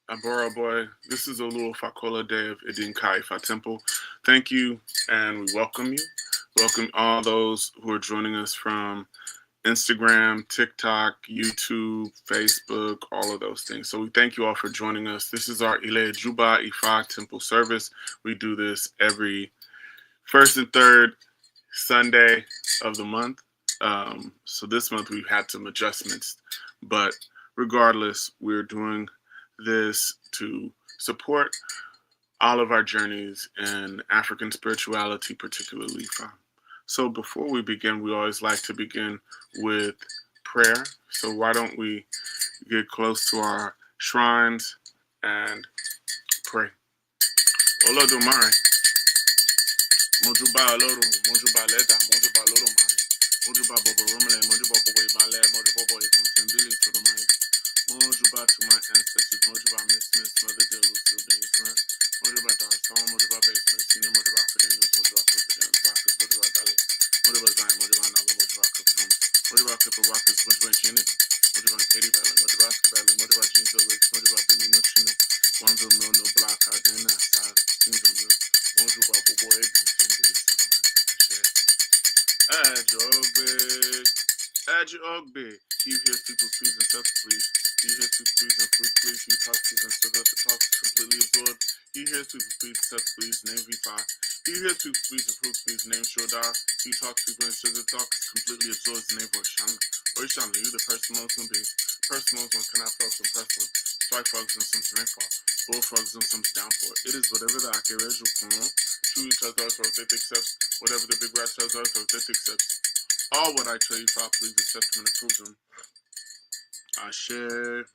Abora Boy. This is Olu Fakola Day of Idinka Ifa Temple. Thank you, and we welcome you. Welcome all those who are joining us from Instagram, TikTok, YouTube, Facebook, all of those things. So we thank you all for joining us. This is our Ile Juba Ifa Temple service. We do this every first and third Sunday of the month. So this month we've had some adjustments, but regardless, we're doing this to support all of our journeys in African spirituality, particularly Ifa. So before we begin, we always like to begin with prayer. So why don't we get close to our shrines and pray? Olodumare, Mojuba Oloru, Mojuba Leda, Mojuba Loro Mari, Mojuba Bobo Romele, Mojuba Bobo Ibale, Mojuba Bobo Ibon Tembili to the Mari, Mojuba to my ancestors, Mojuba Miss, Mother Dear Lucille Beans, Mojuba Darson, Mojuba Base, Senior Mojuba Fidel, Mojuba Fidel, Rockers, Mojuba Dali, Mojuba Zion, Mojuba Naga, Mojuba Kupum, Mojuba Kupa Rockers, Mojuba Jennifer, Mojuba Katie Valley, Mojuba Skabali, Mojuba Jinzo Lakes, Mojuba Benny Nuchinu, Wanzo Mill, no block, Ardena, Side, Sinzo Mill, Mojuba Bobo Ibon Tembili to the Mari. Ajogbe, he hears people's pleas and self-pleas. He hears people's pleas and food pleas. He talks to and still got the talk completely absorbed. He hears people's pleas and self-pleas, name V5. He hears people's pleas and food pleas, name Shodar. He talks to and sugar talk completely absorbs the name Oishana. Oishana, you the personal human being. Personal one cannot frogs and personal. Strike frogs and some rainfall. Bullfrogs and some downpour. It is whatever the Akereju Puno. True each other, so they accept whatever the big rat tells us, so they accept. All what I tell you, Father, please accept them and approve them. I share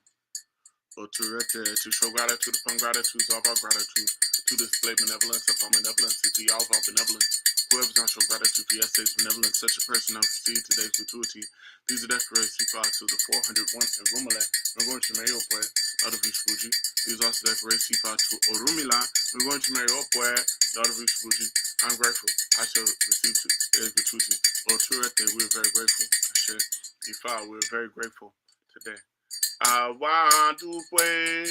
or to show gratitude upon gratitude, all our gratitude, to display benevolence upon benevolence, to the all of our benevolence. Whoever's not show gratitude for yesterday's benevolence, such a person not receive today's gratuity. These are declarations to the 400 once in Rumale. We're going to Mayo Poe, out of each Fuji. These are also declarations to Orumila. We're going to Mayo Poe, out of each Fuji. I'm grateful. I shall receive today's gratuity. Or Turete, we're very grateful. I shall Ifa, we're very grateful today. Àwa dúpẹ́,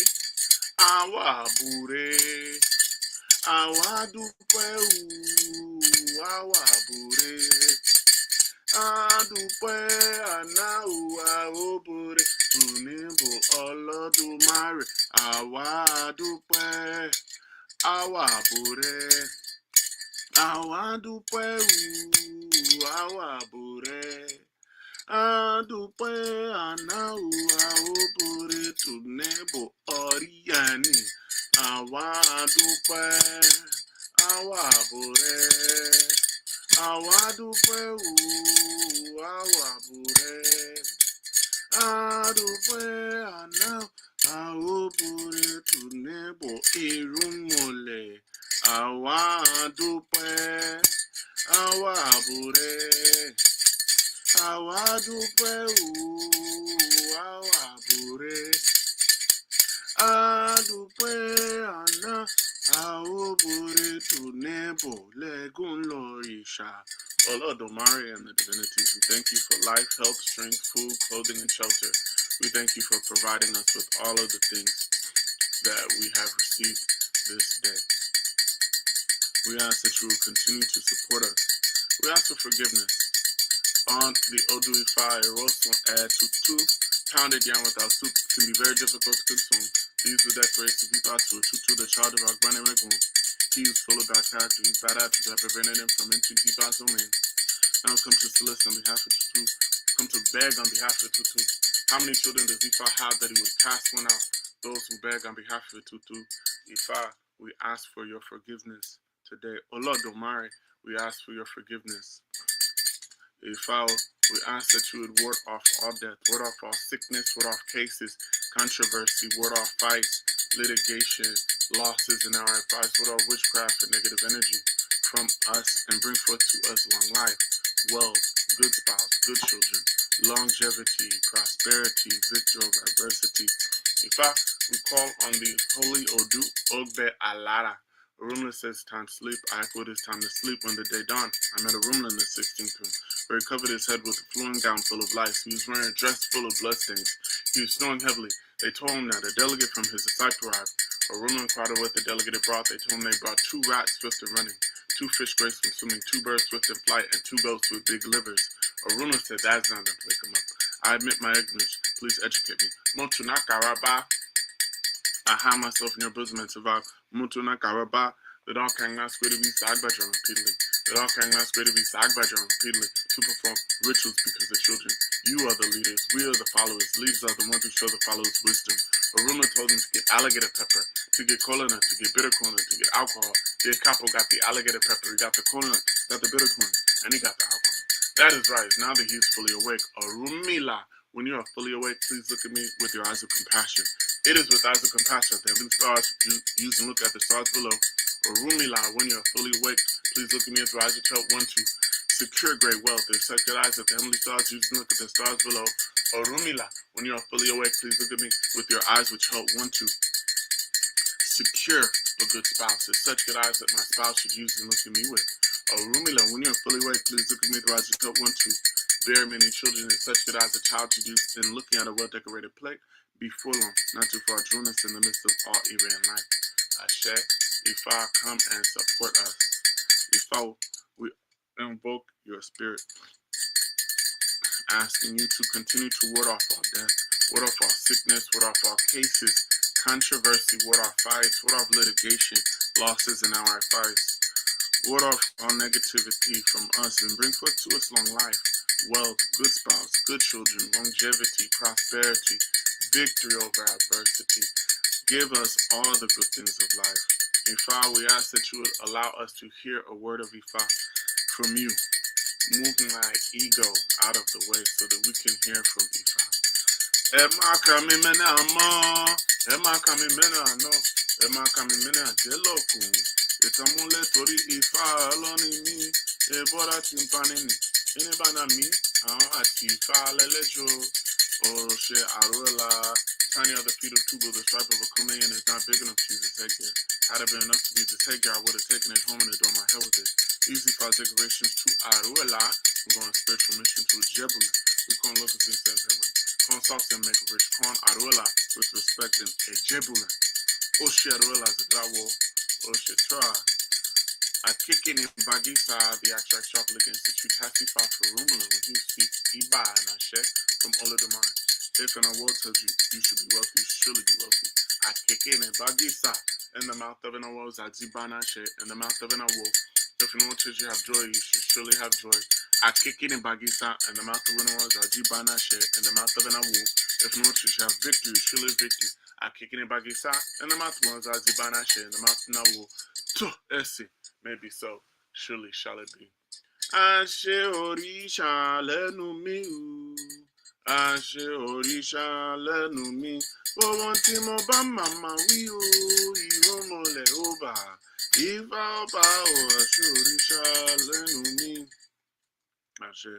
àwa búre, àwa dúpẹ́ àwa búre, àdúpẹ́ àná àwa búre, tùníbù Olódùmarè, àwa dúpẹ́, àwa búre, àwa dúpẹ́ àwa búre. Adúpẹ́ àná àwòbore tùnẹ́bù ọ̀ríyàní. Àwa dúpẹ́, àwa bore. Àwa dúpẹ́ àwa bore. Adúpẹ́ àná àwòbore tùnẹ́bù irúnmọlẹ̀. Àwa dúpẹ́, àwa bore. Àwa dúpẹ́ àwa búre, àdúpẹ́ àná àwòbore tùnẹ́bù lẹ́gùn lọ́rìṣà. Olódùmarè and the divinities, we thank you for life, health, strength, food, clothing, and shelter. We thank you for providing us with all of the things that we have received this day. We ask that you will continue to support us. We ask for forgiveness. On the Odui fire, roast on add to 2 pounded yam without soup can be very difficult to consume. These are decorations to be thought to the child of our granny Regun. He is full of bad character, he's bad attitudes that prevented him from entering Tifa's domain. Now come to solicit on behalf of Tutu, come to beg on behalf of Tutu. How many children does Ifa have that he would cast one out? Those who beg on behalf of Tutu. Ifa, we ask for your forgiveness today. Olódùmarè, we ask for your forgiveness. Ifa, we ask that you would ward off all death, ward off all sickness, ward off cases, controversy, ward off fights, litigation, losses in our advice, ward off witchcraft and negative energy from us and bring forth to us long life, wealth, good spouse, good children, longevity, prosperity, victory over adversity. Ifa, we call on the Holy Odu Ogbe Alara. Arumla says time to sleep. I echo it is time to sleep when the day dawned. I met Arumla in the 16th room, where he covered his head with a flowing gown full of lice. He was wearing a dress full of bloodstains. He was snoring heavily. They told him that a delegate from his disciple arrived. Aruna inquired what the delegate had brought. They told him they brought 2 rats swift and running, 2 fish graceful swimming, 2 birds swift in flight, and 2 goats with big livers. Aruna said, "That's not enough. Wake him up. I admit my ignorance. Please educate me." Motunakaraba. I hide myself in your bosom and survive. Motunakaraba. The dog can not squid to be Sagbajan repeatedly. The dog can not squid to be Sagbajan repeatedly to perform rituals because the children. You are the leaders. We are the followers. Leaders are the ones who show the followers wisdom. Aruna told them to get alligator pepper, to get cola nut, to get bitter corn, to get alcohol. The capo got the alligator pepper, he got the cola nut, got the bitter corn, and he got the alcohol. That is right. Now that he is fully awake, Arumila, when you are fully awake, please look at me with your eyes of compassion. It is with eyes of compassion that the heavenly stars use and look at the stars below. Arumila, when you are fully awake, please look at me with your eyes of help. 1, 2. Secure great wealth. There's such good eyes that the heavenly stars use and look at the stars below. Orumila, when you are fully awake, please look at me with your eyes which help. 1, 2. Secure a good spouse. There's such good eyes that my spouse should use and look at me with. Orumila, when you are fully awake, please look at me with your eyes which help. 1, 2. Bear many children. There's such good eyes a child should use in looking at a well-decorated plate. Before long, not too far, join us in the midst of all evil in life. Ashe, Ifa, come and support us. Ifa, we invoke your spirit, asking you to continue to ward off our death, ward off our sickness, ward off our cases, controversy, ward off fights, ward off litigation, losses in our fights, ward off all negativity from us, and bring forth to us long life, wealth, good spouse, good children, longevity, prosperity, victory over adversity. Give us all the good things of life. Ifa, we ask that you would allow us to hear a word of Ifa from you, moving my ego out of the way so that we can hear from Ifa. Emma kami mena mo, Emma kami mena no, Emma kami mena deloku. Itamule tori Ifa aloni mi, ebora timpani ni. Anybana mi, ati Ifa lelejo, Oroshe Aruela. Tiny are the feet of Tubu, the stripe of a Kumeyan is not big enough to use its headgear. Had it been enough to use its headgear, I would have taken it home and adorned my head with it. Easy 5 decorations to Aruela. I'm going on spiritual mission to Jebulin. We can't look at this and Pemon. Con sauce and make a rich corn Aruela with respect in a Jebulin. Oshe Aruela is a Drawo. Oshe Tra. I kick in Bagisa, the abstract sharply against the tree, Tassifa for Rumula, when he speaks Iba and Ashe from all of the mind. If in our world tells you you should be wealthy, you should surely be wealthy. I kick in Bagisa, in the mouth of an world, Zibana Ashe, in the mouth of an wolf. If in our world tells you have joy, you should surely have joy. I kick in Bagisa, in the mouth of an world, Zibana Ashe, in the mouth of an wolf. If in our world tells you have victory, you surely have victory. I kick in Bagisa, in the mouth of an world, Zibana Ashe, in the mouth of an wolf. Essie. Maybe so, surely shall it be. Ashe orisha lẹ́nu mi o, Ashe orisha lẹ́nu mi. Ohun tí mo bá màmá wí o, ìrọ́mọlẹ̀ ó bà. Ifá ọba o, Ashe orisha lẹ́nu mi. Ashe,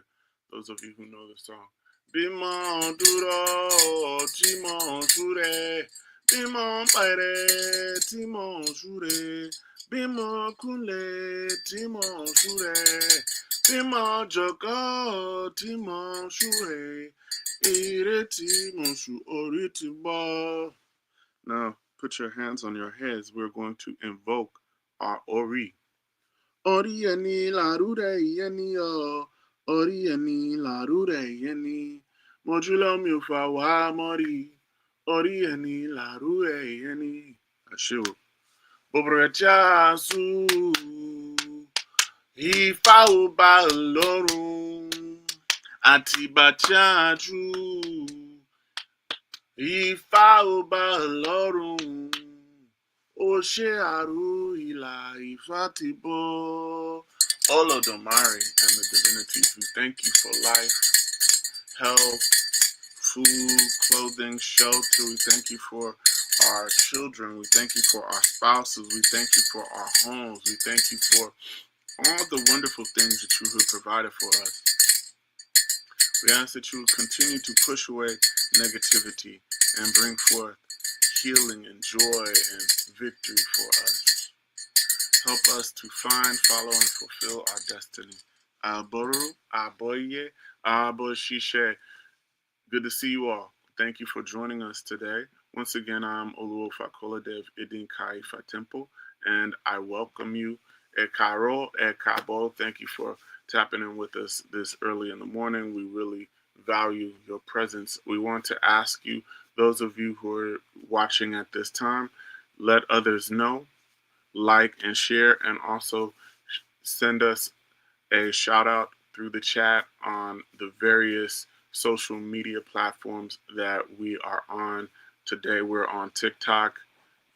those of you who know the song. Bímọ dúró tí mo súre, bímọ pẹ̀rẹ̀ tí mo súre. Bímọ kúnlẹ̀ tí mo súre, bímọ jọ̀kọ́ tí mo súre, ire tí mo sú orí ti bọ́. Now, put your hands on your heads. We're going to invoke our Ori. Ori ẹni làrúrẹ̀ ìyẹnì o, Ori ẹni làrúrẹ̀ ìyẹnì. Mọ̀júlọ́ mi ò fà wá mọ́rí, Ori ẹni làrúrẹ̀ ìyẹnì. Àṣẹ o. Bobrajasu, Ifá ọba Ọlọ́run, Àtìbàjájú, Ifá ọba Ọlọ́run, ó ṣe àrò ìlà Ifá ti bọ́. Olodumare and the divinities, we thank you for life, health, food, clothing, shelter. We thank you for our children. We thank you for our spouses. We thank you for our homes. We thank you for all the wonderful things that you have provided for us. We ask that you will continue to push away negativity and bring forth healing and joy and victory for us. Help us to find, follow, and fulfill our destiny. Aboru, Aboye, Aboshishe. Good to see you all. Thank you for joining us today. Once again, I'm Oluofakola Dev Idin Kai Fatempo, and I welcome you. Ekaro, Ekabo, thank you for tapping in with us this early in the morning. We really value your presence. We want to ask you, those of you who are watching at this time, let others know, like and share, and also send us a shout out through the chat on the various social media platforms that we are on. Today we're on TikTok,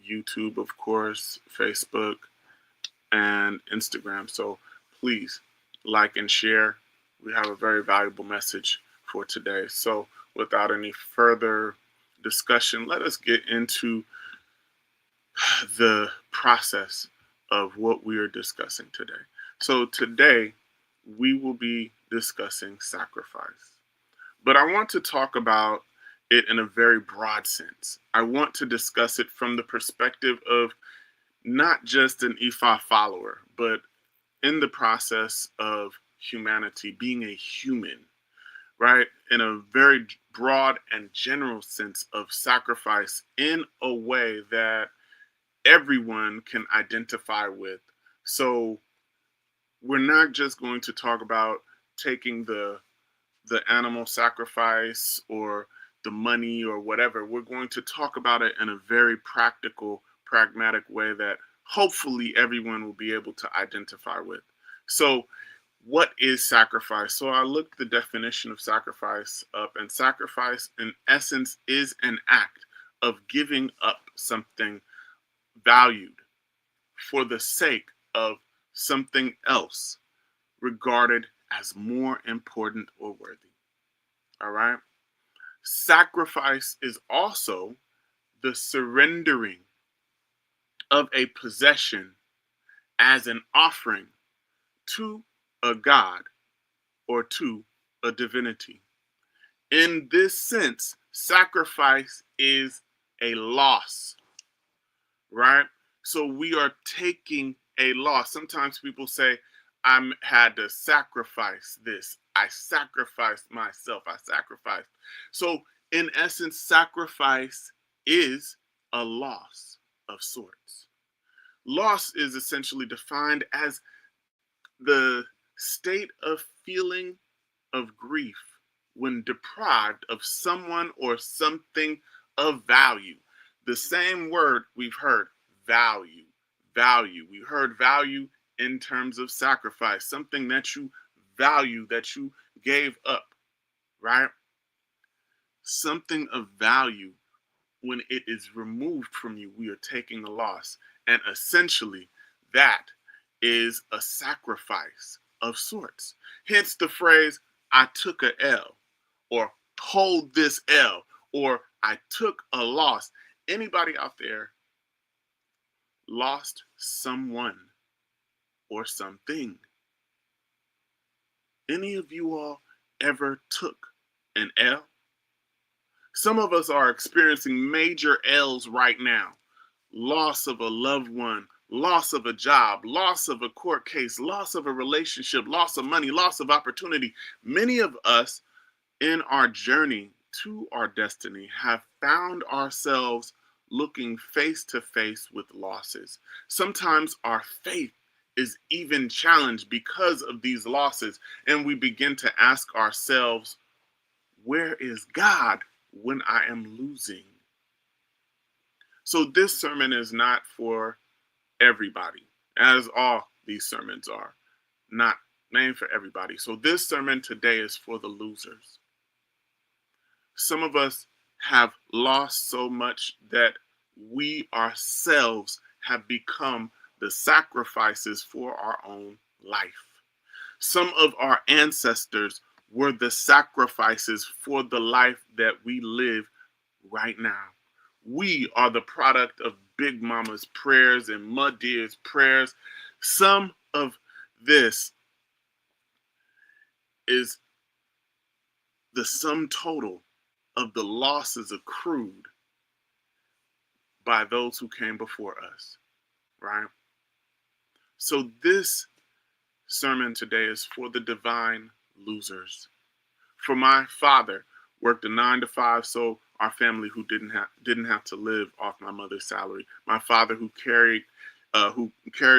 YouTube, of course, Facebook, and Instagram. So please like and share. We have a very valuable message for today. So without any further discussion, let us get into the process of what we are discussing today. So today we will be discussing sacrifice. But I want to talk about it in a very broad sense. I want to discuss it from the perspective of not just an Ifa follower, but in the process of humanity, being a human, right? In a very broad and general sense of sacrifice in a way that everyone can identify with. So we're not just going to talk about taking the animal sacrifice or the money or whatever. We're going to talk about it in a very practical, pragmatic way that hopefully everyone will be able to identify with. So, what is sacrifice? So, I looked the definition of sacrifice up, and sacrifice, in essence, is an act of giving up something valued for the sake of something else regarded as more important or worthy. All right. Sacrifice is also the surrendering of a possession as an offering to a god or to a divinity. In this sense, sacrifice is a loss, right? So we are taking a loss. Sometimes people say, I had to sacrifice this. I sacrificed myself. I sacrificed. So, in essence, sacrifice is a loss of sorts. Loss is essentially defined as the state of feeling of grief when deprived of someone or something of value. The same word we've heard, value, value. We heard value in terms of sacrifice, something that you value, that you gave up, right? Something of value, when it is removed from you, we are taking a loss. And essentially, that is a sacrifice of sorts. Hence the phrase, I took a L, or hold this L, or I took a loss. Anybody out there lost someone or something? Any of you all ever took an L? Some of us are experiencing major L's right now. Loss of a loved one, loss of a job, loss of a court case, loss of a relationship, loss of money, loss of opportunity. Many of us in our journey to our destiny have found ourselves looking face to face with losses. Sometimes our faith is even challenged because of these losses, and we begin to ask ourselves, where is God when I am losing? So, this sermon is not for everybody, as all these sermons are, not named for everybody. So, this sermon today is for the losers. Some of us have lost so much that we ourselves have become the sacrifices for our own life. Some of our ancestors were the sacrifices for the life that we live right now. We are the product of Big Mama's prayers and Muddeer's prayers. Some of this is the sum total of the losses accrued by those who came before us, right? So this sermon today is for the divine losers. For my father worked a 9 to 5, so our family who didn't have to live off my mother's salary. My father who carried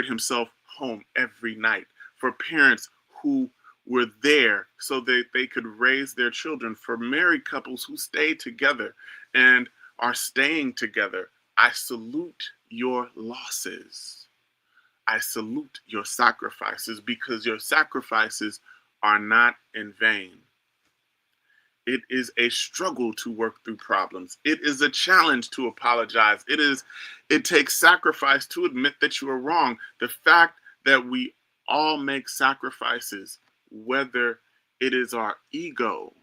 himself home every night. For parents who were there so that they could raise their children. For married couples who stayed together and are staying together. I salute your losses. I salute your sacrifices, because your sacrifices are not in vain. It is a struggle to work through problems. It is a challenge to apologize. It takes sacrifice to admit that you are wrong. The fact that we all make sacrifices, whether it is our ego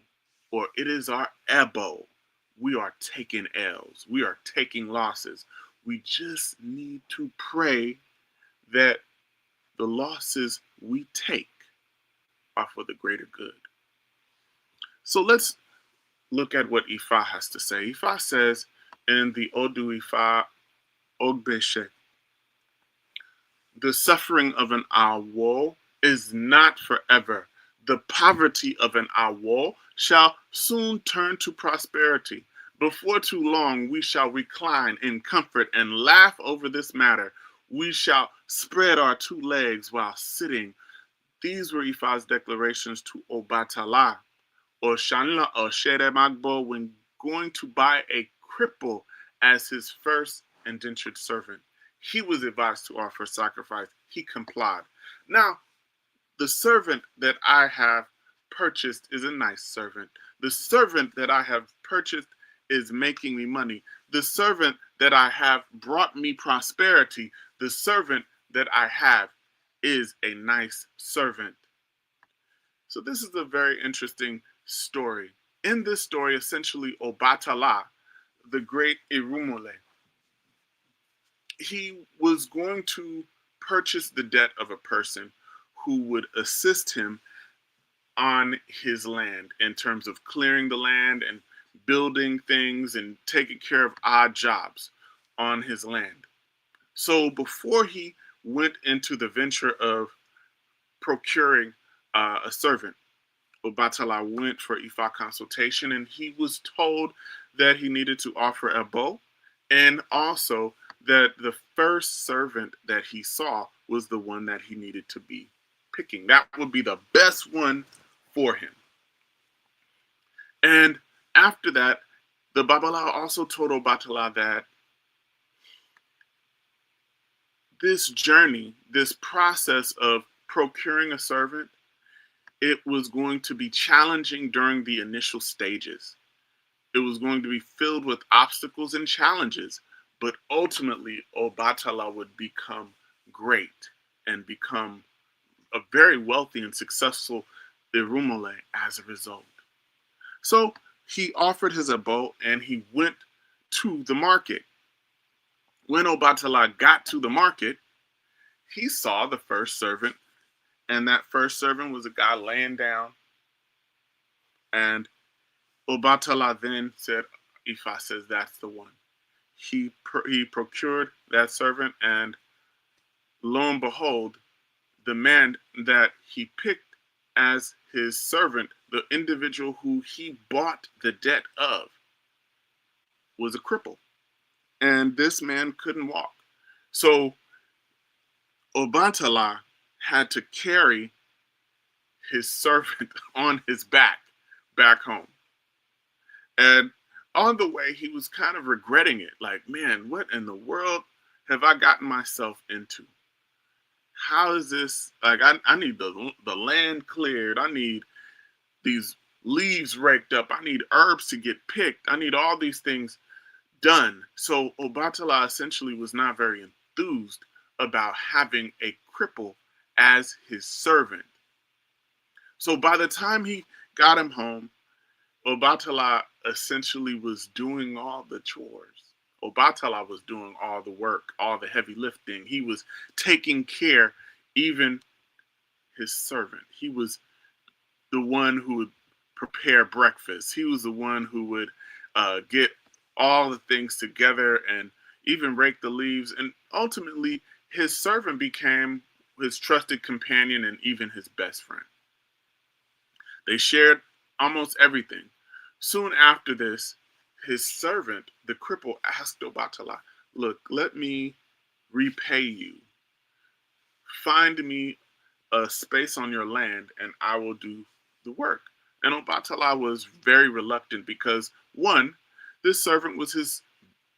or it is our ego, we are taking L's. We are taking losses. We just need to pray that the losses we take are for the greater good. So let's look at what Ifa has to say. Ifa says in the Odu Ifa Ogbeshe, the suffering of an awo is not forever. The poverty of an awo shall soon turn to prosperity. Before too long, we shall recline in comfort and laugh over this matter. We shall spread our two legs while sitting. These were Ifa's declarations to Obatala or Shanla or Shere Magbo when going to buy a cripple as his first indentured servant. He was advised to offer sacrifice. He complied. Now, the servant that I have purchased is a nice servant. The servant that I have purchased is making me money. The servant that I have brought me prosperity. The servant that I have is a nice servant. So this is a very interesting story. In this story, essentially, Obatala, the great Irumole, he was going to purchase the debt of a person who would assist him on his land in terms of clearing the land and building things and taking care of odd jobs on his land. So before he went into the venture of procuring a servant, Obatala went for Ifa consultation, and he was told that he needed to offer a bow, and also that the first servant that he saw was the one that he needed to be picking. That would be the best one for him. And after that, the Babala also told Obatala that this journey, this process of procuring a servant, it was going to be challenging during the initial stages. It was going to be filled with obstacles and challenges, but ultimately Obatala would become great and become a very wealthy and successful Irumole as a result. So he offered his abo and he went to the market. When Obatala got to the market, he saw the first servant, and that first servant was a guy laying down. And Obatala then said, Ifa says, that's the one. He procured that servant, and lo and behold, the man that he picked as his servant, the individual who he bought the debt of, was a cripple. And this man couldn't walk. So Obatala had to carry his servant on his back home. And on the way, he was kind of regretting it. Like, man, what in the world have I gotten myself into? How is this? Like, I need the land cleared. I need these leaves raked up. I need herbs to get picked. I need all these things done. So Obatala essentially was not very enthused about having a cripple as his servant. So by the time he got him home, Obatala essentially was doing all the chores. Obatala was doing all the work, all the heavy lifting. He was taking care, even his servant. He was the one who would prepare breakfast. He was the one who would get all the things together and even rake the leaves. And ultimately, his servant became his trusted companion and even his best friend. They shared almost everything. Soon after this, his servant, the cripple, asked Obatala, look, let me repay you. Find me a space on your land and I will do the work. And Obatala was very reluctant because, one, this servant was his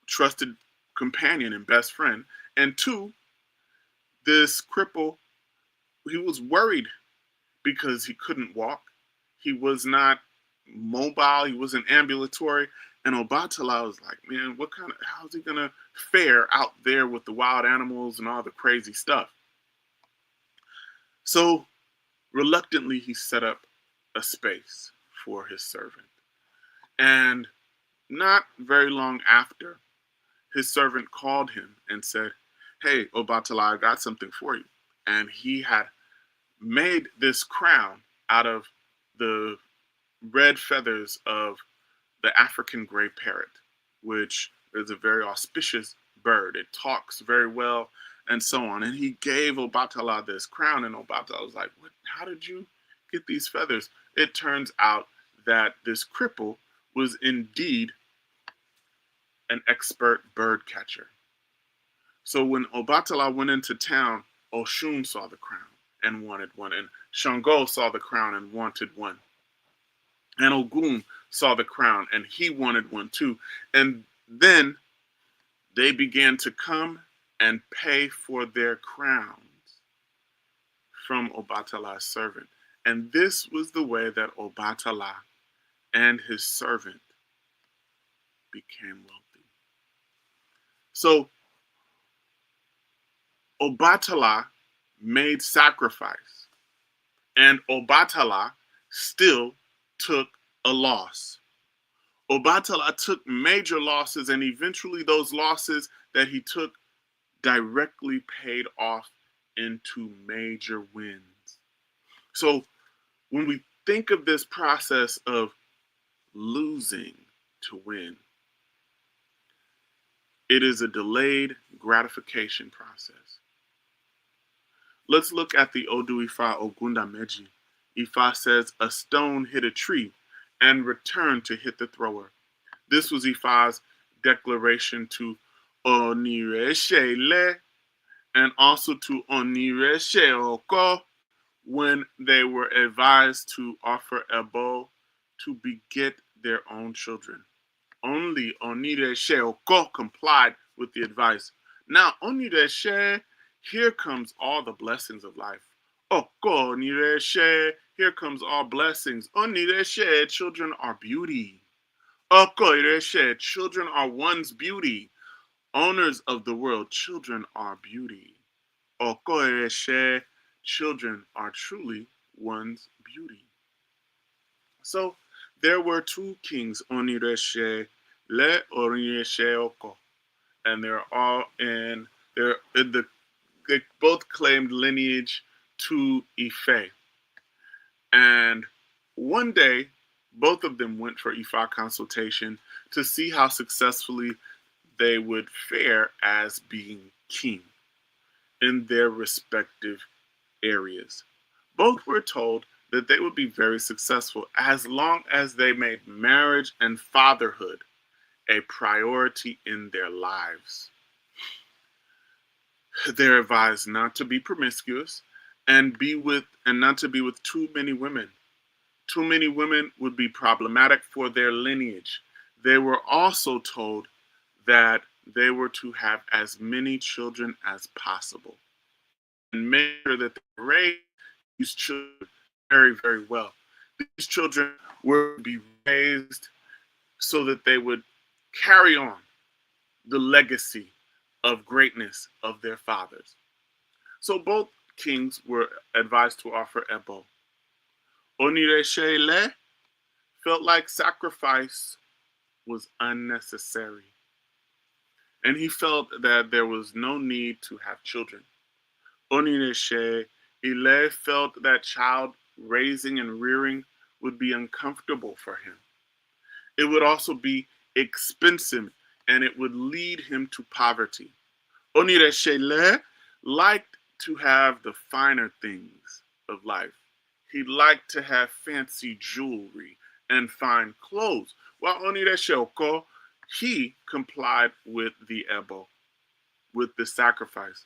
trusted companion and best friend. And two, this cripple, he was worried because he couldn't walk. He was not mobile. He wasn't ambulatory. And Obatala was like, man, how's he going to fare out there with the wild animals and all the crazy stuff? So reluctantly, he set up a space for his servant. And not very long after, his servant called him and said, hey, Obatala, I got something for you. And he had made this crown out of the red feathers of the African gray parrot, which is a very auspicious bird. It talks very well and so on. And he gave Obatala this crown, and Obatala was like, what? How did you get these feathers? It turns out that this cripple was indeed an expert bird catcher. So when Obatala went into town, Oshun saw the crown and wanted one, and Shango saw the crown and wanted one. And Ogun saw the crown and he wanted one too. And then they began to come and pay for their crowns from Obatala's servant. And this was the way that Obatala and his servant became wealthy. So Obatala made sacrifice, and Obatala still took a loss. Obatala took major losses, and eventually those losses that he took directly paid off into major wins. So when we think of this process of losing to win, it is a delayed gratification process. Let's look at the Odu Ifa Ogunda Meji. Ifa says, a stone hit a tree and returned to hit the thrower. This was Ifa's declaration to Onireshele and also to Onireshe Oko when they were advised to offer Ebo to beget their own children. Only Onireshe Oko complied with the advice. Now, Onireshe, here comes all the blessings of life. Oko Onireshe, here comes all blessings. Onireshe, children are beauty. Oko Onireshe, children are one's beauty. Owners of the world, children are beauty. Oko Onireshe, children are truly one's beauty. So there were two kings, Onireshe Le Onireshe Oko, and they're they both claimed lineage to Ife. And one day, both of them went for Ifa consultation to see how successfully they would fare as being king in their respective areas. Both were told that they would be very successful as long as they made marriage and fatherhood a priority in their lives. They're advised not to be promiscuous and not to be with too many women. Too many women would be problematic for their lineage. They were also told that they were to have as many children as possible and make sure that they raise these children very, very well. These children were to be raised so that they would carry on the legacy of greatness of their fathers. So both kings were advised to offer Ebo. Onireshele felt like sacrifice was unnecessary, and he felt that there was no need to have children. Onireshe Ile felt that child raising and rearing would be uncomfortable for him. It would also be expensive, and it would lead him to poverty. Onireshele liked to have the finer things of life. He liked to have fancy jewelry and fine clothes. While Onireshe Oko, he complied with the Ebo, with the sacrifice.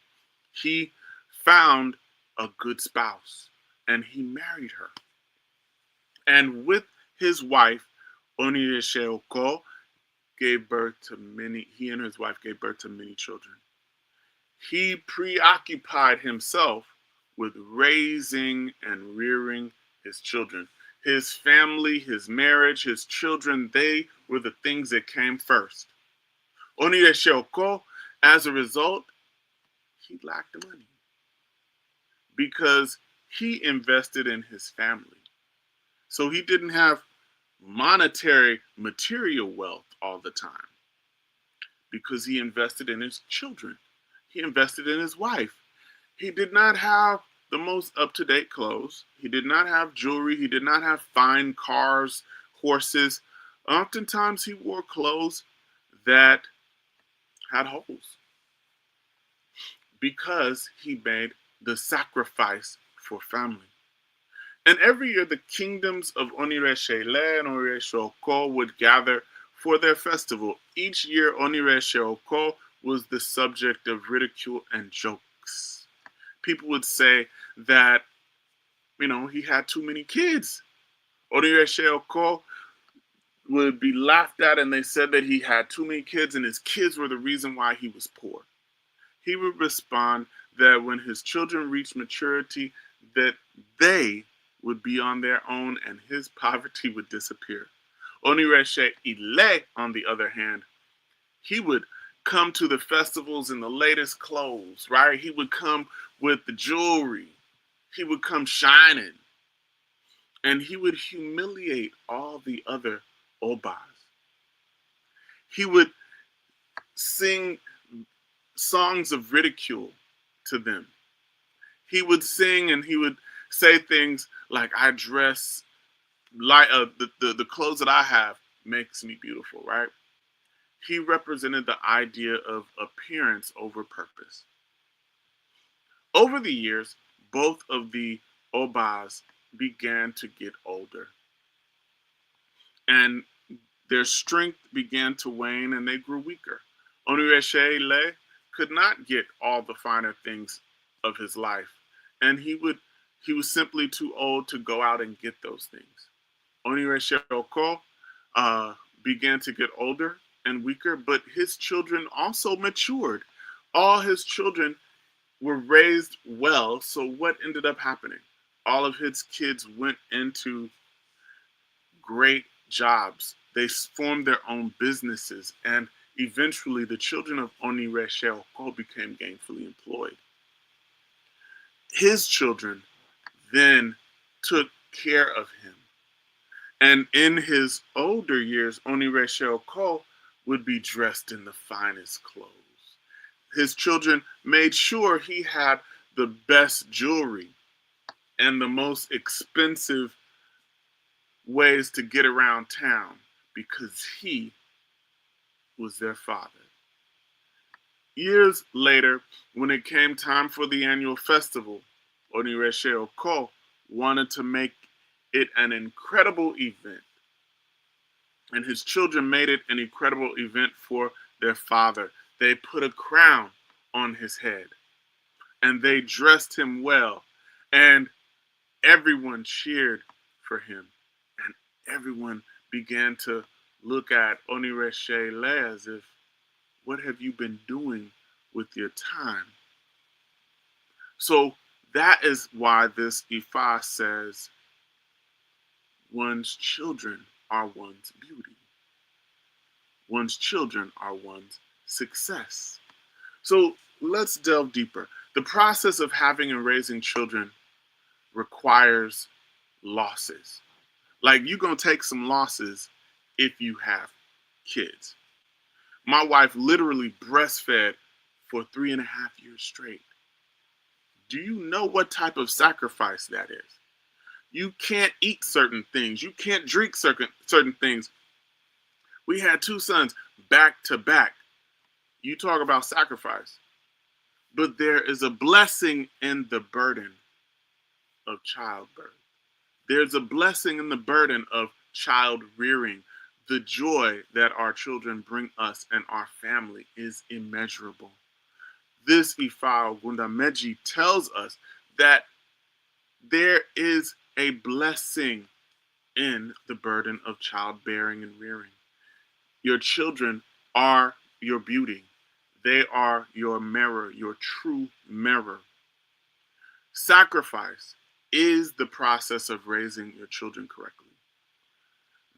He found a good spouse and he married her. And with his wife, Onireshe Oko gave birth to many, he and his wife gave birth to many children. He preoccupied himself with raising and rearing his children. His family, his marriage, his children, they were the things that came first. Onireshe Oko, as a result, he lacked money because he invested in his family. So he didn't have monetary, material wealth all the time because he invested in his children. He invested in his wife. He did not have the most up to date clothes. He did not have jewelry. He did not have fine cars, horses. Oftentimes, he wore clothes that had holes because he made the sacrifice for family. And every year, the kingdoms of Onireshe-le and Onireshe-oko would gather for their festival. Each year, Onireshe-oko was the subject of ridicule and jokes. People would say that, he had too many kids. Onireshe-oko would be laughed at, and they said that he had too many kids, and his kids were the reason why he was poor. He would respond that when his children reached maturity, that they would be on their own and his poverty would disappear. Onireshe-ile, on the other hand, he would come to the festivals in the latest clothes, right? He would come with the jewelry. He would come shining. And he would humiliate all the other Obas. He would sing songs of ridicule to them. He would sing and he would say things like, I dress like the clothes that I have makes me beautiful, right? He represented the idea of appearance over purpose. Over the years, both of the Obas began to get older. And their strength began to wane and they grew weaker. Onireshe-le could not get all the finer things of his life. And he was simply too old to go out and get those things. Onireshe-oko began to get older and weaker, but his children also matured. All his children were raised well, so what ended up happening? All of his kids went into great jobs. They formed their own businesses, and eventually the children of Onireshe-oko became gainfully employed. His children then took care of him. And in his older years, Onireshe-oko would be dressed in the finest clothes. His children made sure he had the best jewelry and the most expensive ways to get around town because he was their father. Years later, when it came time for the annual festival, Onireshe-oko wanted to make it an incredible event. And his children made it an incredible event for their father. They put a crown on his head and they dressed him well. And everyone cheered for him. And everyone began to look at Onireshe-le as if, what have you been doing with your time? So that is why this Ifa says one's children are one's beauty. One's children are one's success. So let's delve deeper. The process of having and raising children requires losses. Like, you're going to take some losses if you have kids. My wife literally breastfed for 3.5 years straight. Do you know what type of sacrifice that is? You can't eat certain things. You can't drink certain things. We had 2 sons back to back. You talk about sacrifice. But there is a blessing in the burden of childbirth. There's a blessing in the burden of child rearing, the joy that our children bring us and our family is immeasurable. This Ifa Ogundameji tells us that there is a blessing in the burden of childbearing and rearing. Your children are your beauty. They are your mirror, your true mirror. Sacrifice is the process of raising your children correctly.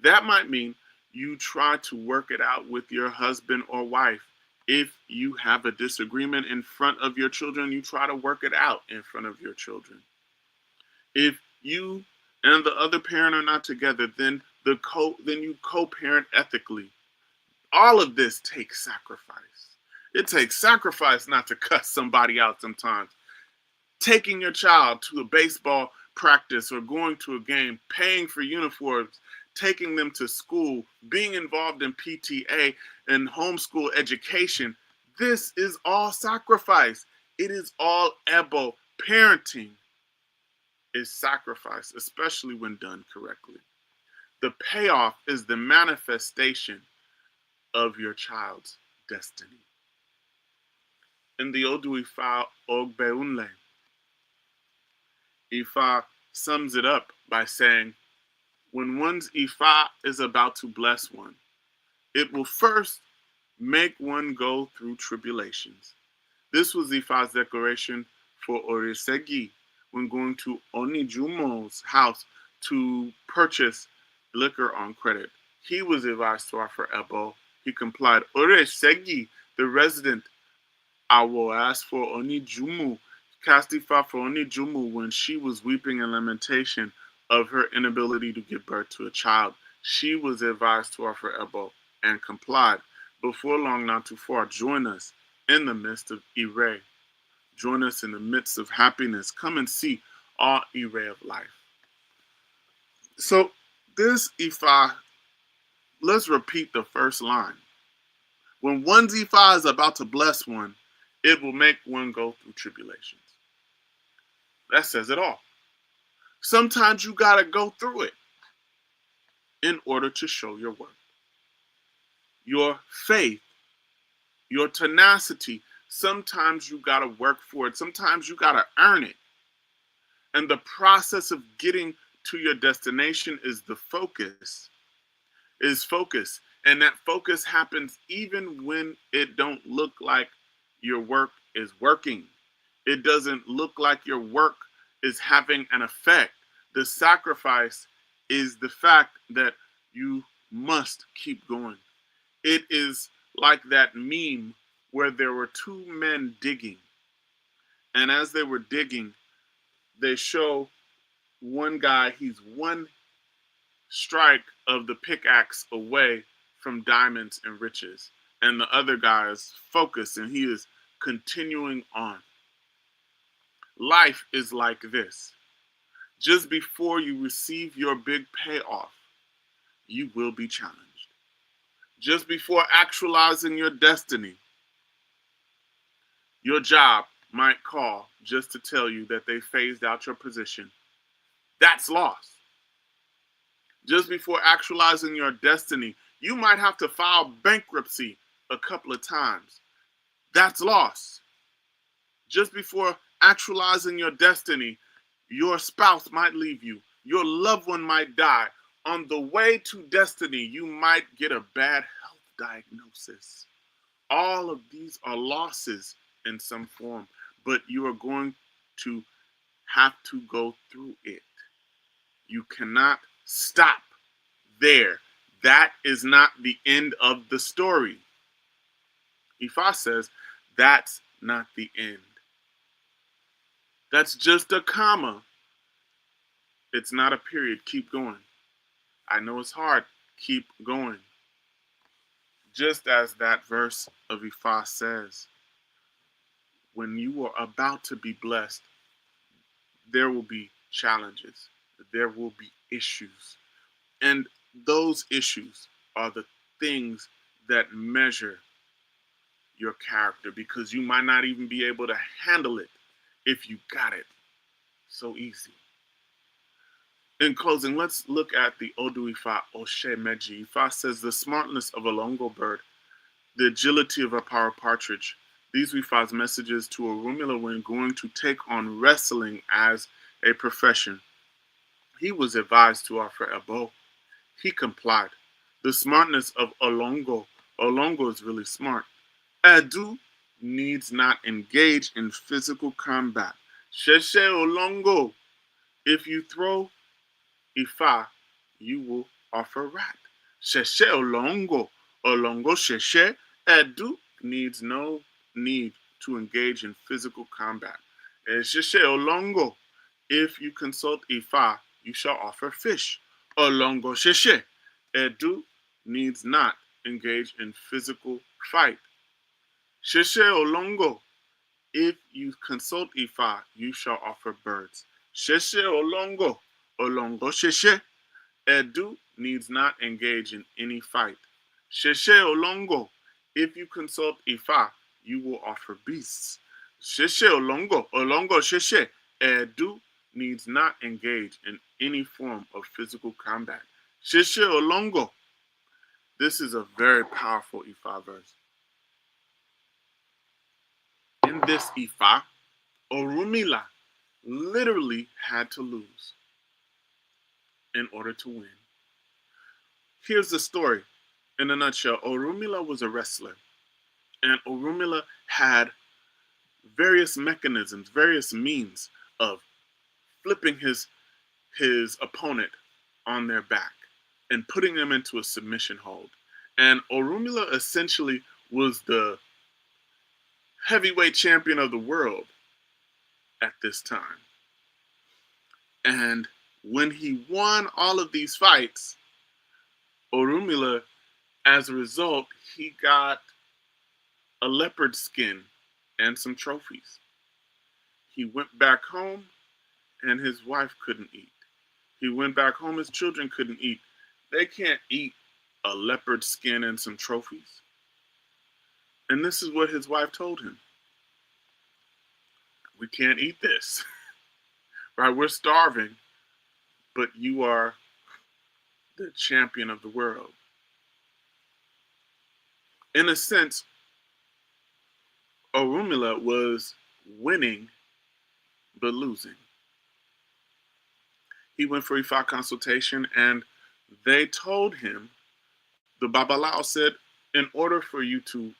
That might mean you try to work it out with your husband or wife. If you have a disagreement in front of your children, you try to work it out in front of your children. If you and the other parent are not together, then you co-parent ethically. All of this takes sacrifice. It takes sacrifice not to cuss somebody out sometimes. Taking your child to a baseball practice or going to a game, paying for uniforms, taking them to school, being involved in PTA and homeschool education. This is all sacrifice. It is all ebo. Parenting is sacrifice, especially when done correctly. The payoff is the manifestation of your child's destiny. In the Odu Ifa Ogbeunle, Ifa sums it up by saying, when one's Ifa is about to bless one, it will first make one go through tribulations. This was Ifa's declaration for Orisegi when going to Onijumo's house to purchase liquor on credit. He was advised to offer Ebo. He complied. Orisegi, the resident, I will ask for Onijumu, cast Ifa for Onijumu when she was weeping in lamentation of her inability to give birth to a child. She was advised to offer Ebo and complied. Before long, not too far, join us in the midst of Ire. Join us in the midst of happiness. Come and see all Ire of life. So this Ifa, let's repeat the first line. When one's Ifa is about to bless one, it will make one go through tribulations. That says it all. Sometimes you got to go through it in order to show your worth. Your faith, your tenacity, sometimes you got to work for it. Sometimes you got to earn it. And the process of getting to your destination is the focus. And that focus happens even when it don't look like your work is working. It doesn't look like your work is having an effect. The sacrifice is the fact that you must keep going. It is like that meme where there were two men digging. And as they were digging, they show one guy, he's one strike of the pickaxe away from diamonds and riches. And the other guy is focused and he is continuing on. Life is like this. Just before you receive your big payoff, you will be challenged. Just before actualizing your destiny, your job might call just to tell you that they phased out your position. That's loss. Just before actualizing your destiny, you might have to file bankruptcy a couple of times. That's loss. Just before actualizing your destiny, your spouse might leave you. Your loved one might die. On the way to destiny, you might get a bad health diagnosis. All of these are losses in some form, but you are going to have to go through it. You cannot stop there. That is not the end of the story. Ifa says that's not the end. That's just a comma. It's not a period. Keep going. I know it's hard. Keep going. Just as that verse of Ifa says, when you are about to be blessed, there will be challenges. There will be issues. And those issues are the things that measure your character, because you might not even be able to handle it if you got it so easy. In closing, let's look at the Odu Ifa Oshe Meji. Ifa says the smartness of a longo bird, the agility of a power partridge. These were Ifa's messages to Orunmila when going to take on wrestling as a profession. He was advised to offer a bow. He complied. The smartness of Olongo. Olongo is really smart. Edu needs not engage in physical combat. Sheshe Olongo. If you throw Ifa, you will offer rat. Sheshe Olongo. Olongo Sheshe. Edu needs no need to engage in physical combat. Sheshe Olongo. If you consult Ifa, you shall offer fish. Olongo Sheshe. Edu needs not engage in physical fight. Sheshe Olongo. If you consult Ifa, you shall offer birds. Sheshe Olongo. Olongo Sheshe. Edu needs not engage in any fight. Sheshe Olongo. If you consult Ifa, you will offer beasts. Sheshe Olongo. Olongo Sheshe. Edu needs not engage in any form of physical combat. Sheshe Olongo. This is a very powerful Ifa verse. In this Ifa, Orunmila literally had to lose in order to win. Here's the story in a nutshell. Orunmila was a wrestler, and Orunmila had various mechanisms, various means of flipping his opponent on their back and putting them into a submission hold. And Orunmila essentially was the heavyweight champion of the world at this time. And when he won all of these fights, Orunmila, as a result, he got a leopard skin and some trophies. He went back home and his wife couldn't eat. He went back home, his children couldn't eat. They can't eat a leopard skin and some trophies. And this is what his wife told him. We can't eat this. Right? We're starving, but you are the champion of the world. In a sense, Orunmila was winning but losing. He went for Ifa consultation and they told him, the Babalao said, in order for you to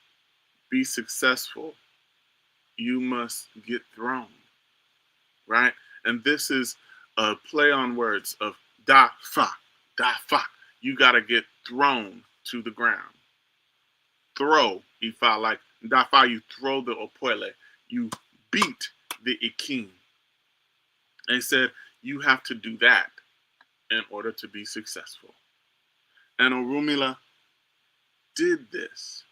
be successful, you must get thrown, right? And this is a play on words of da fa, da fa. You got to get thrown to the ground. Throw, Ifa, like da fa, you throw the opoile. You beat the ikin. They said you have to do that in order to be successful. And Orunmila did this.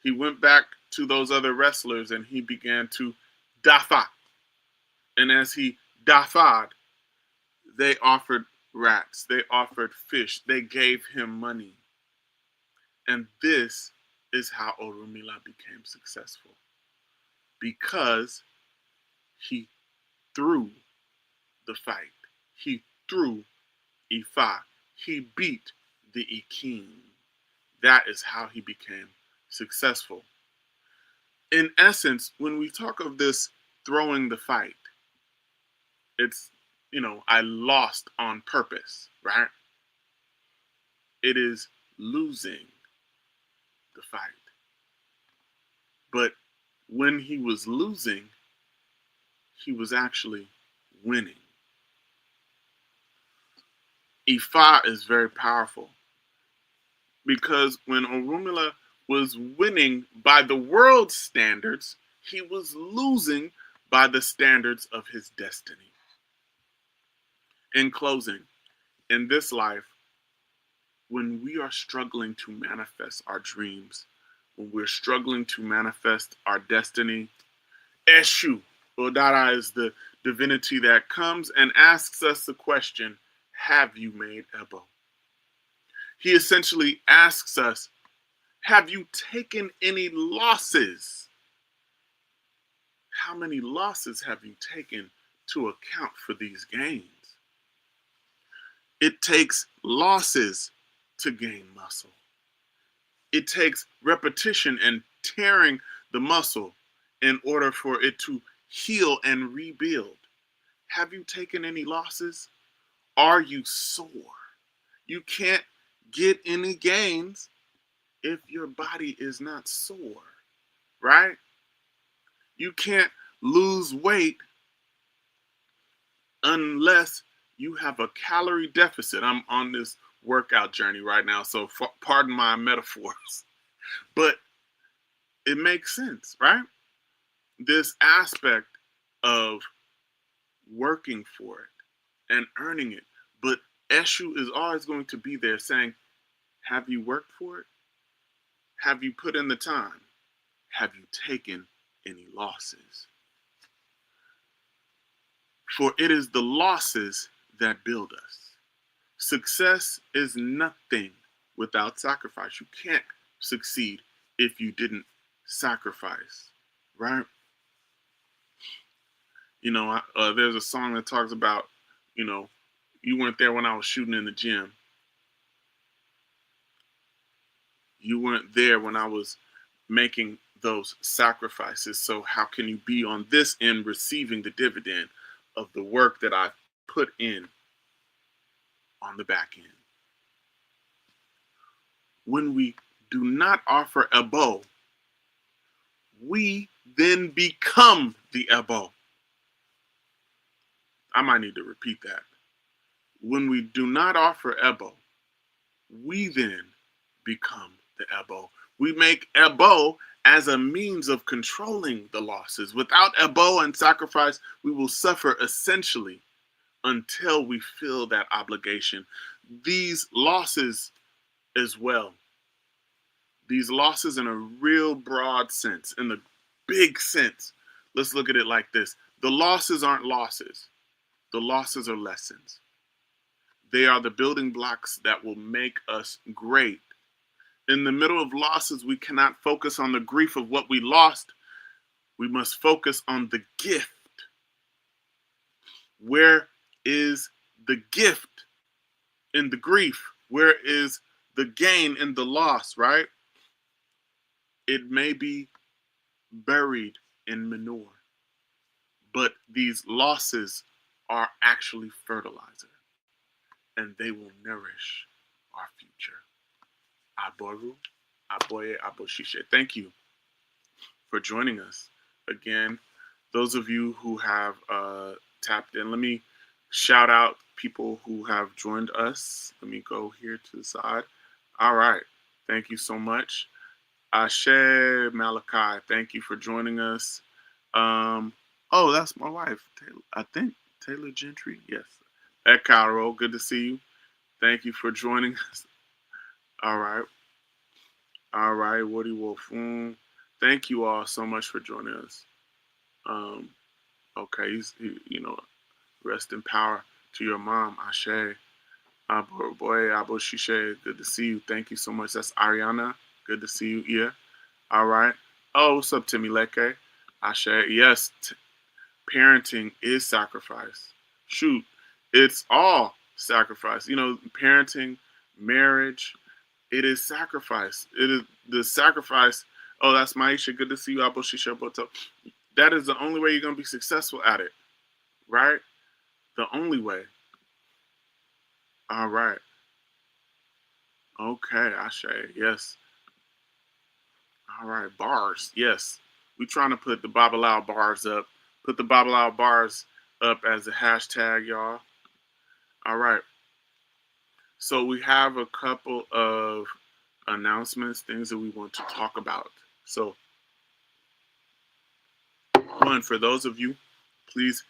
He went back to those other wrestlers and he began to dafa. And as he dafa'd, they offered rats, they offered fish, they gave him money. And this is how Orunmila became successful. Because he threw the fight. He threw Ifa. He beat the Ikin. That is how he became successful. In essence, when we talk of this throwing the fight, it's, I lost on purpose, right? It is losing the fight. But when he was losing, he was actually winning. Ifa is very powerful because when Orunmila was winning by the world's standards, he was losing by the standards of his destiny. In closing, in this life, when we are struggling to manifest our dreams, when we're struggling to manifest our destiny, Eshu, Odara is the divinity that comes and asks us the question, have you made Ebo? He essentially asks us, have you taken any losses? How many losses have you taken to account for these gains? It takes losses to gain muscle. It takes repetition and tearing the muscle in order for it to heal and rebuild. Have you taken any losses? Are you sore? You can't get any gains if your body is not sore, right? You can't lose weight unless you have a calorie deficit. I'm on this workout journey right now, so pardon my metaphors, but it makes sense, right? This aspect of working for it and earning it. But Eshu is always going to be there saying, have you worked for it? Have you put in the time? Have you taken any losses? For it is the losses that build us. Success is nothing without sacrifice. You can't succeed if you didn't sacrifice, right? You know, there's a song that talks about, you know, you weren't there when I was shooting in the gym. You weren't there when I was making those sacrifices. So how can you be on this end receiving the dividend of the work that I put in on the back end? When we do not offer ebo, we then become the ebo. I might need to repeat that. When we do not offer ebo, we then become the ebo. We make ebo as a means of controlling the losses. Without ebo and sacrifice, we will suffer essentially until we feel that obligation. These losses as well, these losses in a real broad sense, in the big sense, let's look at it like this. The losses aren't losses. The losses are lessons. They are the building blocks that will make us great. In the middle of losses, we cannot focus on the grief of what we lost. We must focus on the gift. Where is the gift in the grief? Where is the gain in the loss, right? It may be buried in manure, but these losses are actually fertilizer, and they will nourish our future. Aboru, Aboye, Aboshishe. Thank you for joining us again. Those of you who have tapped in, let me shout out people who have joined us. Let me go here to the side. All right. Thank you so much. Ashe Malachi, thank you for joining us. Oh, that's my wife, Taylor, I think Taylor Gentry. Yes. Ekaro, good to see you. Thank you for joining us. All right. All right, Woody Wolf. Thank you all so much for joining us. Okay, you know, rest in power to your mom, Ashe. Boy, Abo Shishe, good to see you. Thank you so much. That's Ariana. Good to see you. Yeah. All right. Oh, what's up, Timmy Leke? Ashe. Yes, parenting is sacrifice. Shoot, it's all sacrifice. You know, parenting, marriage, it is sacrifice. It is the sacrifice. Oh, that's Maisha. Good to see you, Abo Shisha Boto. That is the only way you're going to be successful at it, right? The only way. All right. Okay, Ashe. Yes. All right, bars. Yes. We trying to put the Babalao bars up. Put the Babalao bars up as a hashtag, y'all. All right. So we have a couple of announcements, things that we want to talk about. So, one, for those of you, please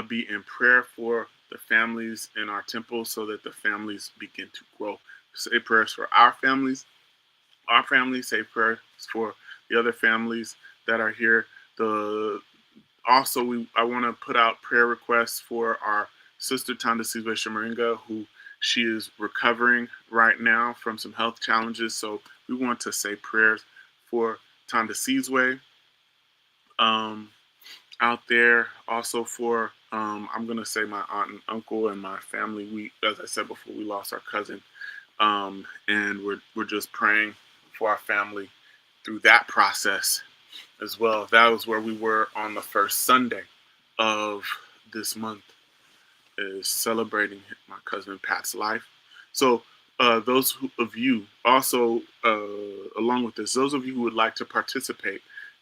be in prayer for the families in our temple so that the families begin to grow. Say prayers for our families, say prayers for the other families that are here. I want to put out prayer requests for our sister Tanda Sizwe Shamaringa, who she is recovering right now from some health challenges. So we want to say prayers for Tanda Sizwe out there. Also for I'm going to say my aunt and uncle and my family. We, as I said before, we lost our cousin. And we're just praying for our family through that process as well. That was where we were on the first Sunday of this month, is celebrating my cousin Pat's life. So those of you also, along with this, those of you who would like to participate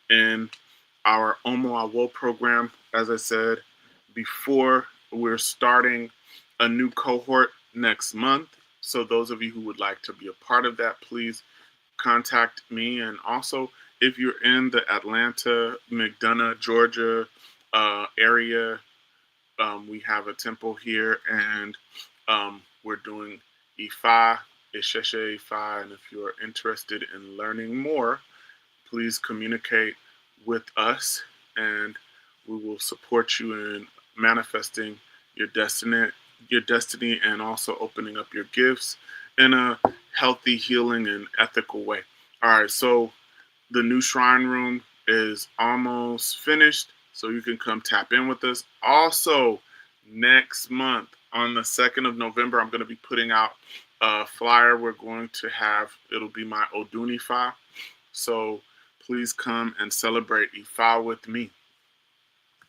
in our Omo Awo program, as I said before, we're starting a new cohort next month. So those of you who would like to be a part of that, please contact me. And also, if you're in the Atlanta, McDonough, Georgia area, we have a temple here, and we're doing Ifa, Isheshe Ifa. And if you're interested in learning more, please communicate with us, and we will support you in manifesting your destiny, and also opening up your gifts in a healthy, healing, and ethical way. All right, so the new shrine room is almost finished, so you can come tap in with us. Also, next month on the 2nd of November, I'm going to be putting out a flyer. We're going to have, it'll be my Odun Ifa. So please come and celebrate Ifa with me.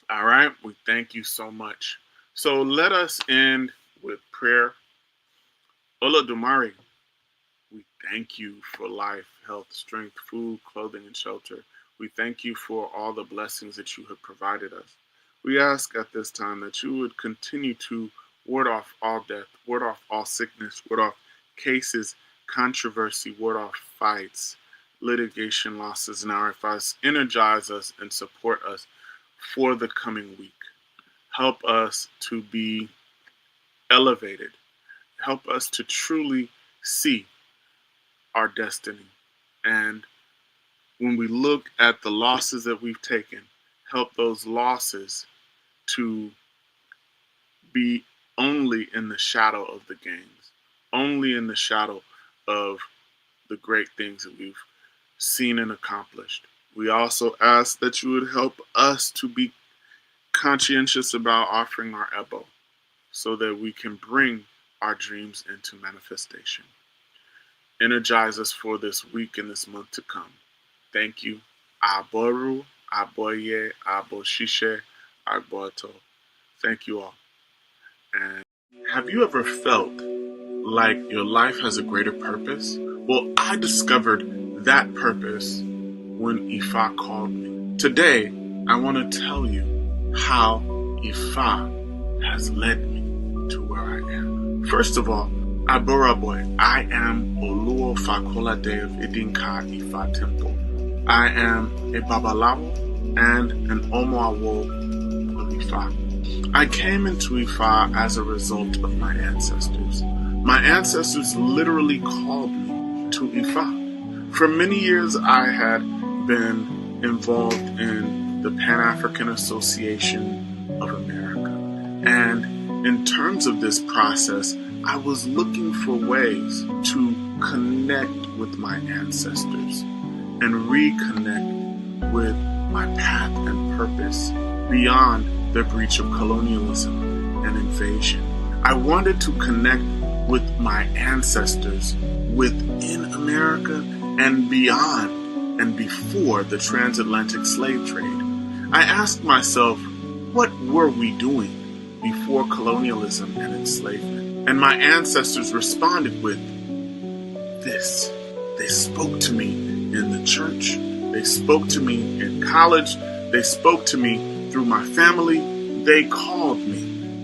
All right, we thank you so much. So let us end with prayer. Olodumare, we thank you for life, health, strength, food, clothing, and shelter. We thank you for all the blessings that you have provided us. We ask at this time that you would continue to ward off all death, ward off all sickness, ward off cases, controversy, ward off fights, litigation, losses in our lives. Energize us and support us for the coming week. Help us to be elevated. Help us to truly see our destiny. And when we look at the losses that we've taken, help those losses to be only in the shadow of the gains, only in the shadow of the great things that we've seen and accomplished. We also ask that you would help us to be conscientious about offering our ebo, so that we can bring our dreams into manifestation. Energize us for this week and this month to come. Thank you. Aboru, Aboye, Aboshishe, Agboto. Thank you all. And have you ever felt like your life has a greater purpose? Well, I discovered that purpose when Ifa called me. Today, I want to tell you how Ifa has led me to where I am. First of all, Aboraboy, I am Oluo Fakolade of Idinka Ifa Temple. I am a Babalawo and an Omo Awo of Ifa. I came into Ifa as a result of my ancestors. My ancestors literally called me to Ifa. For many years, I had been involved in the Pan-African Association of America. And in terms of this process, I was looking for ways to connect with my ancestors and reconnect with my path and purpose beyond the breach of colonialism and invasion. I wanted to connect with my ancestors within America and beyond and before the transatlantic slave trade. I asked myself, what were we doing before colonialism and enslavement? And my ancestors responded with this. They spoke to me in the church. They spoke to me in college. They spoke to me through my family. They called me.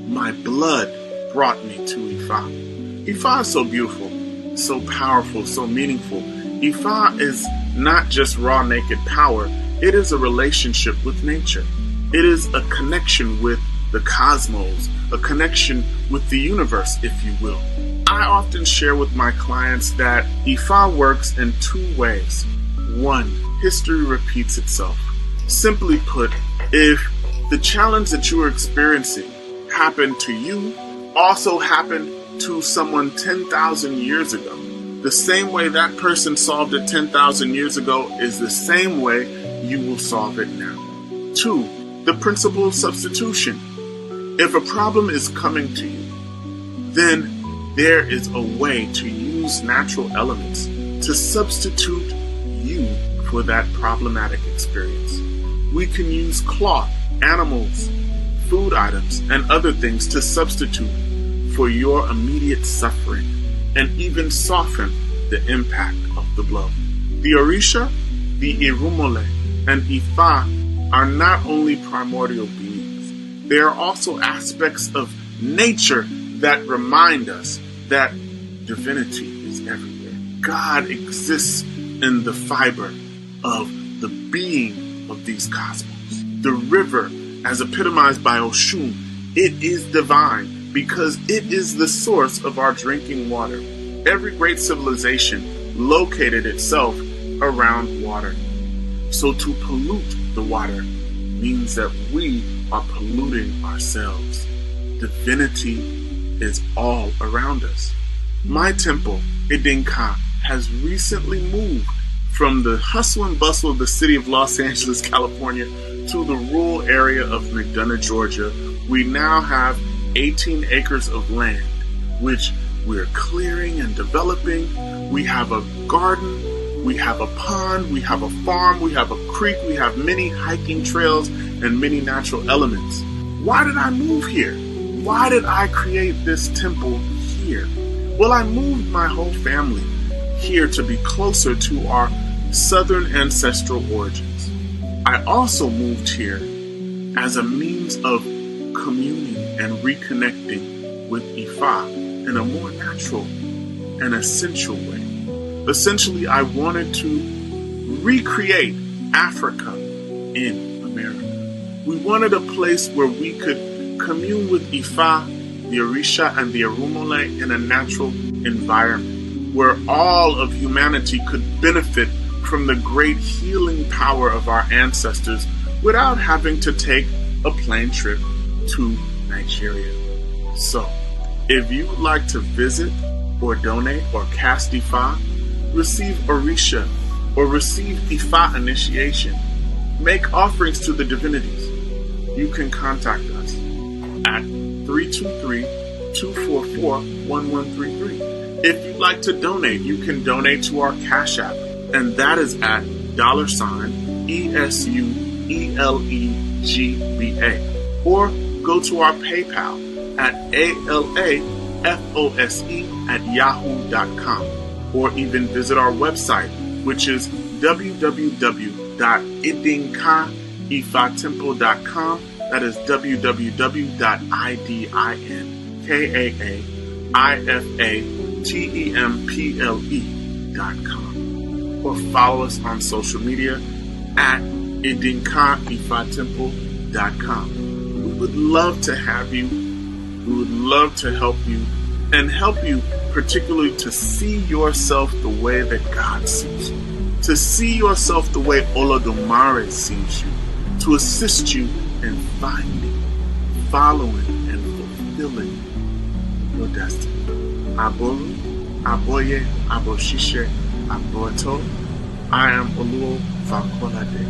My blood brought me to Ifa. Ifa is so beautiful, so powerful, so meaningful. Ifa is not just raw naked power. It is a relationship with nature. It is a connection with the cosmos, a connection with the universe, if you will. I often share with my clients that Ifa works in two ways. One, history repeats itself. Simply put, if the challenge that you are experiencing happened to you, also happened to someone 10,000 years ago, the same way that person solved it 10,000 years ago is the same way you will solve it now. Two, the principle of substitution. If a problem is coming to you, then there is a way to use natural elements to substitute you for that problematic experience. We can use cloth, animals, food items, and other things to substitute for your immediate suffering and even soften the impact of the blow. The Orisha, the Irumole, and Ifa are not only primordial beings, they are also aspects of nature that remind us that divinity is everywhere. God exists in the fiber of the being of these cosmos. The river, as epitomized by Oshun, it is divine because it is the source of our drinking water. Every great civilization located itself around water. So to pollute the water means that we are polluting ourselves. Divinity is all around us. My temple, Idinka, has recently moved from the hustle and bustle of the city of Los Angeles, California, to the rural area of McDonough, Georgia. We now have 18 acres of land, which we're clearing and developing. We have a garden, we have a pond, we have a farm, we have a creek, we have many hiking trails and many natural elements. Why did I move here? Why did I create this temple here? Well, I moved my whole family here to be closer to our southern ancestral origins. I also moved here as a means of communing and reconnecting with Ifa in a more natural and essential way. Essentially, I wanted to recreate Africa in America. We wanted a place where we could commune with Ifa, the Orisha, and the Irumole in a natural environment where all of humanity could benefit from the great healing power of our ancestors without having to take a plane trip to Nigeria. So, if you would like to visit or donate or cast Ifa, receive Orisha, or receive Ifa initiation, make offerings to the divinities, you can contact us at 323-244-1133. If you'd like to donate, you can donate to our Cash App, and that is at $ESUELEGBA. Or go to our PayPal at alafose@yahoo.com. Or even visit our website, which is www.idinkaifatemple.com. That is www.idinkaifatemple.com. Or follow us on social media at idinkaifatemple.com. We would love to have you. We would love to help you, and help you particularly to see yourself the way that God sees you, to see yourself the way Olodumare sees you, to assist you in finding, following, and fulfilling your destiny. Aboru, Aboye, Aboshishe, Aboto. I am Oluo Fakolade.